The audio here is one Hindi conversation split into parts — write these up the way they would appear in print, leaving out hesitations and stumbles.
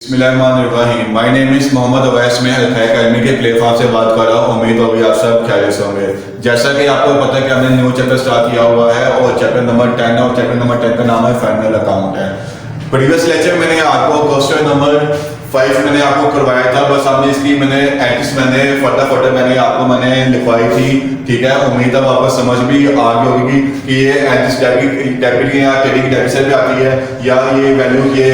बिस्मिल्लाहिर्रहमानिर्रहीम। My name is Mohammad Awais. मैं अल-खैर अकेडमी के प्लेटफॉर्म से बात कर रहा हूँ। उम्मीद होगी आप सब खैरियत से होंगे। जैसा कि आपको पता है कि हमने न्यू चैप्टर स्टार्ट किया हुआ है और चैप्टर नंबर 10 है और चैप्टर नंबर 10 का नाम है फाइनल अकाउंट है। प्रीवियस लेक्चर में मैंने आपको क्वेश्चन नंबर 5 मैंने आपको करवाया था। बस हमने इसकी एडिट्स फटाफट मैंने लिखवाई थी। ठीक है, उम्मीद है आपको समझ भी आ गई होगी कि ये एडिट्स डेबिट या क्रेडिट डेबिट साइड पे आती है या ये वैल्यू ये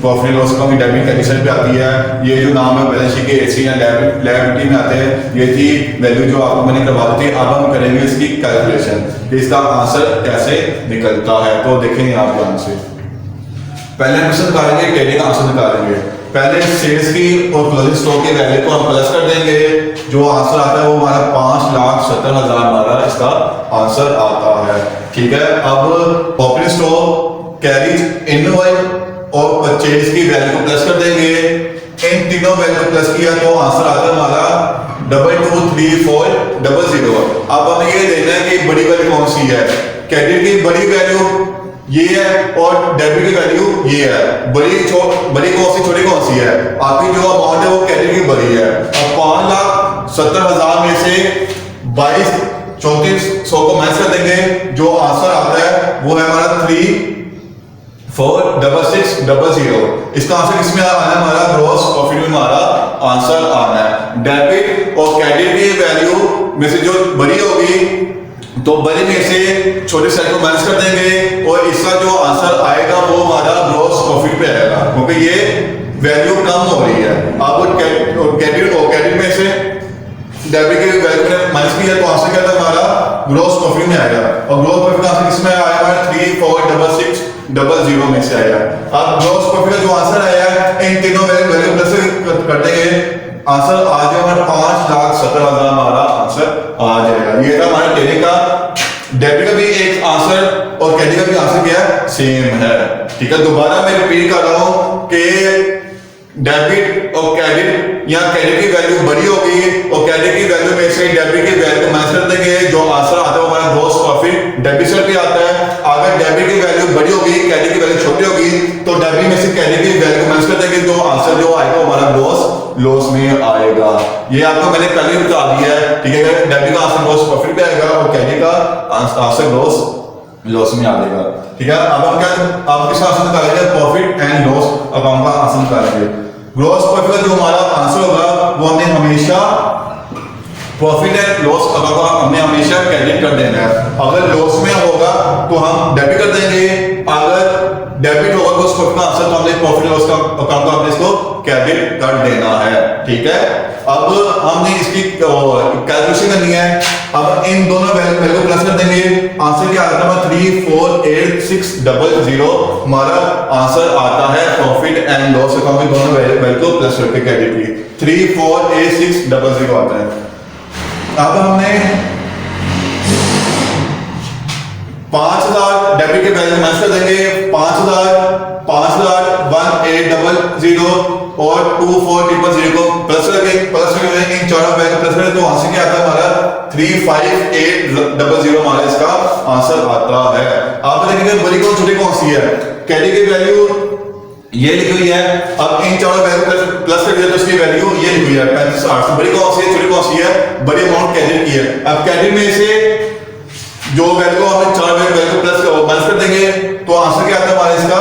प्रॉफिट एंड लॉस अकाउंट की डेबिट क्रेडिट साइड पे आती है। ये जो नाम है बैलेंस शीट के एसी या लायबिलिटी में आते हैं। ये थी वैल्यू जो आपको मैंने करवा दी थी। अब हम करेंगे इसकी कैलकुलेशन कि इसका आंसर कैसे निकलता है। तो देखेंगे आप ध्यान से। पहले हम इससे निकालेंगे ट्रेडिंग का आंसर निकालेंगे। पहले सेल्स की और क्लोजिंग स्टॉक के वैल्यू को हम प्लस कर देंगे। जो आंसर आता है वो हमारा 5,70,000 हमारा इसका आंसर आता है। ठीक है, अब ओपनिंग स्टॉक कैरीज इनवॉइस और परचेज की वैल्यू को प्लस कर देंगे। इन तीनों वैल्यू को प्लस किया तो आंसर आता है हमारा 223400। अब हमें ये देखना है कि बड़ी वैल्यू कौन सी है। क्रेडिट की बड़ी वैल्यू ये है और डेबिट की वैल्यू ये है। बड़ी कौन सी छोटी कौन सी है। आपकी जो अमाउंट है वो क्रेडिट की बड़ी है। अब 5,70,000 में से 22,3400 को माइनस कर देंगे। जो आंसर आता है वो है हमारा 3,46,00। इसका आंसर किसमें आना है, हमारा ग्रॉस प्रॉफिट में हमारा आंसर आना है। डेबिट और क्रेडिट की वैल्यू में से जो बड़ी होगी तो बड़ी में से छोटे साइड को माइनस कर देंगे और इसका जो आंसर आएगा वो हमारा ग्रॉस प्रॉफिट पे आएगा क्योंकि ये वैल्यू कम हो रही है। अब क्रेडिट में से डेबिट की वैल्यू ने माइनस किया तो आंसर क्या था हमारा ग्रॉस प्रॉफिट में आएगा। और ग्रॉस प्रॉफिट का आंसर किसमें आया हमारा 3,46,00 में से आएगा। अब ग्रॉस प्रॉफिट का जो आंसर आया इन तीनों वैल्यू प्लस कर देंगे। आंसर आ जाएगा हमारा 5,70,000 हमारा आंसर आ जाएगा। ये था हमारा ट्रेडिंग का। डेबिट का भी एक आंसर और क्रेडिट का भी आंसर क्या है, सेम है। ठीक है, दोबारा मैं रिपीट कर रहा हूं कि डेबिट और क्रेडिट या क्रेडिट की वैल्यू बड़ी होगी और क्रेडिट की वैल्यू में से डेबिट की वैल्यू को माइनस कर देंगे। जो आंसर आता है वो हमारा ग्रॉस प्रॉफिट डेबिट साइड पे आता है। अगर डेबिट की वैल्यू बड़ी होगी क्रेडिट की वैल्यू छोटी होगी तो डेबिट में से क्रेडिट की वैल्यू को माइनस कर देंगे। तो आंसर जो आएगा हमारा लॉस में आएगा। ये आपको मैंने पहले ही बता दिया है। ठीक है, डेबिट का आंसर ग्रॉस प्रॉफिट पे आएगा और क्रेडिट का आंसर लॉस में आ जाएगा। ठीक है, अब हम किस आंसर निकालेंगे, प्रॉफिट एंड लॉस अकाउंट का आंसर निकालेंगे। ग्रॉस प्रॉफिट का जो हमारा आंसर होगा वो हमने हमेशा प्रॉफिट एंड लॉस अकाउंट का हमने हमेशा क्रेडिट कर देना है। अगर लॉस में होगा तो हम डेबिट कर देंगे। अगर डेबिट होगा तो उसका आंसर तो हमने प्रॉफिट लॉस का अकाउंट का हमने इसको क्रेडिट कर देना है। ठीक है, अब हमने इसकी कैलकुलेशन करनी है। अब इन दोनों वैल्यू प्लस कर देंगे। आंसर क्या आता है 3,48,600 हमारा आंसर आता है प्रॉफिट एंड लॉस अकाउंट में दोनों वैल्यू को प्लस करके क्रेडिट की 3,48,600 आता है। अब हमने 5,000 डेबिट के वैल्यू माइनस कर देंगे। 5,1800 और 24,000 को प्लस करके इन चारों वैल्यू प्लस करें तो आंसर क्या आता है हमारा 3,58,00 हमारा इसका आंसर आता है। आप देखेंगे बड़ी कौन छोटी कौन सी है। क्रेडिट की वैल्यू ये लिखी हुई है। अब इन चारों वैल्यू प्लस कर दिया तो इसकी वैल्यू ये लिखी हुई है 35,800। बड़ी कौन सी है छोटी कौन सी है, बड़ी अमाउंट क्रेडिट की है। अब क्रेडिट में से जो वैल्यू हमने चार वैल्यू प्लस माइनस कर देंगे तो आंसर क्या आता है हमारा इसका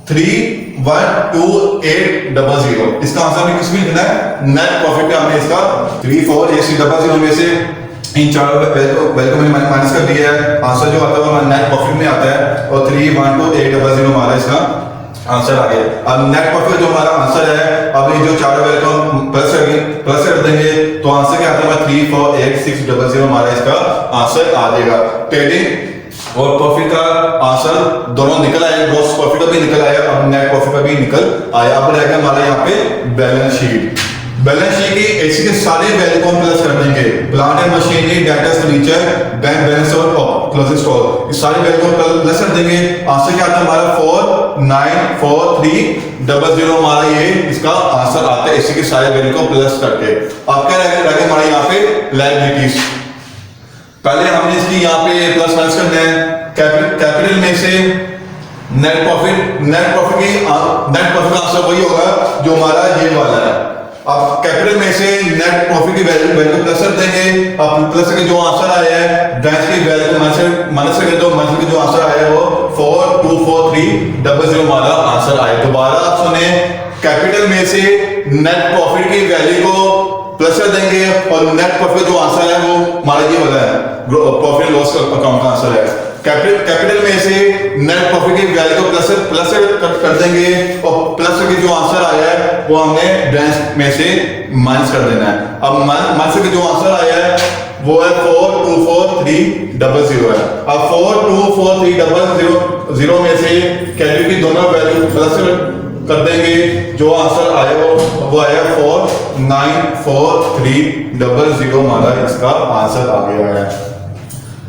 3,12,800। इसका आंसर हमें किस में लिखना है, नेट प्रॉफिट पे हमने इसका 3,48,600 में से इन चारों वैल्यू मैंने माइनस कर दिया है। आंसर जो आता है हमारा नेट प्रॉफिट में आता है और 3,12,800 हमारा इसका आंसर आ गया। अब नेट प्रॉफिट जो हमारा आंसर है, अब ये जो चारों वैल्यू प्लस कर देंगे तो आंसर क्या आता है 3,48,600 हमारा इसका आंसर आ जाएगा। ट्रेडिंग और प्रॉफिट का आंसर दोनों निकल आया। ग्रॉस प्रॉफिट का भी निकल आया, अब नेट प्रॉफिट का भी निकल आया। अब रहेगा हमारा यहाँ पे बैलेंस शीट की ऐसी के सारे वैल्यू को हम प्लस कर देंगे। Plant and machinery, data, furniture, bank balance और क्लोजिंग स्टॉक, इस सारे वैल्यू को प्लस कर देंगे। आंसर क्या आता है हमारा 4,943,00 हमारा ये इसका आंसर आता है इसी के सारे वैल्यू को प्लस करके। अब क्या रहेगा हमारे यहाँ पे लायबिलिटीज। पहले हमने इसकी यहाँ पे प्लस माइनस करना है। कैपिटल में से नेट प्रॉफिट का आंसर वही होगा जो हमारा ये वाला है। अब कैपिटल में से नेट प्रॉफिट की वैल्यू प्लस कर देंगे। अब प्लस के जो आंसर आया है ड्रैश की वैल्यू माइनस करके तो माइनस के जो आंसर आया है वो 424300 हमारा आंसर आया। दोबारा आप सुने, कैपिटल में से नेट प्रॉफिट की वैल्यू को प्लस कर देंगे और नेट प्रॉफिट जो आंसर है वो हमारा ये वाला है, प्रॉफिट लॉस अकाउंट का आंसर है। कैपिटल में से नेट प्रॉफिट की वैल्यू को प्लस कर देंगे और प्लस के जो आंसर आया है वो हमने ड्रैश में से माइनस कर देना है। अब माइनस के जो आंसर आया है वो है 424300 है। अब 424300 में से कैपिटल की दोनों वैल्यू प्लस कर देंगे, जो आंसर आया वो आया 494300 हमारा इसका आंसर आ गया है।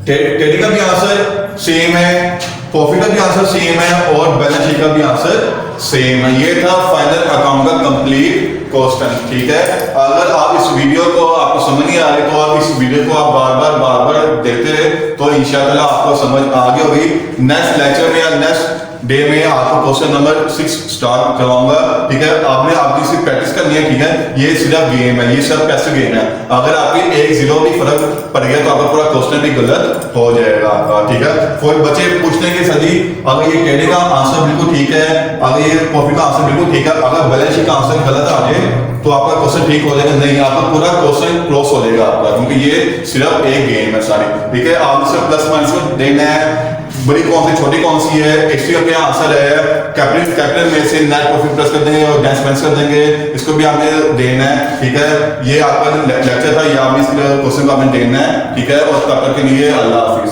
टेडी का भी आंसर सेम है, प्रॉफिट का भी आंसर सेम है और बैलेंस शीट का भी आंसर सेम है। ये था फाइनल अकाउंट का कंप्लीट क्वेश्चन। ठीक है, अगर आप इस वीडियो को आपको समझ नहीं आ रही तो आप इस वीडियो को आप बार बार देखते रहे तो इंशाल्लाह आपको समझ आ गई होगी। नेक्स्ट लेक्चर में या नेक्स्ट डे में आपको क्वेश्चन नंबर 6 स्टार्ट करवाऊंगा। ठीक है, आपने आपकी सिर्फ प्रैक्टिस करनी है। ठीक है, ये सिर्फ गेम है, ये सिर्फ टेस्ट गेम है। अगर आपके 1-0 भी फर्क पड़ गया तो आपका पूरा क्वेश्चन भी गलत हो जाएगा आपका। ठीक है, कोई बच्चे पूछने के सर जी अगर ये टेडी का आंसर बिल्कुल ठीक है, अगर ये प्रॉफिट का आंसर बिल्कुल ठीक है, अगर बैलेंस शीट का आंसर गलत आ जाए तो आपका क्वेश्चन ठीक हो जाएगा। नहीं, आपका पूरा क्वेश्चन क्रॉस हो जाएगा आपका, क्योंकि ये सिर्फ एक गेम है सारी। ठीक है, आप सिर्फ प्लस माइनस को देना है, बड़ी कौन सी छोटी कौन सी है, एक्सट्री का आंसर है। कैपिटल में से नेट प्रॉफिट प्लस कर देंगे और डैश माइनस कर देंगे, इसको भी आपने देना है। ठीक है, ये आपका लेक्चर था, ये आपने इस क्वेश्चन को आपने देना है। ठीक है, और तब तक के लिए अल्लाह हाफिज।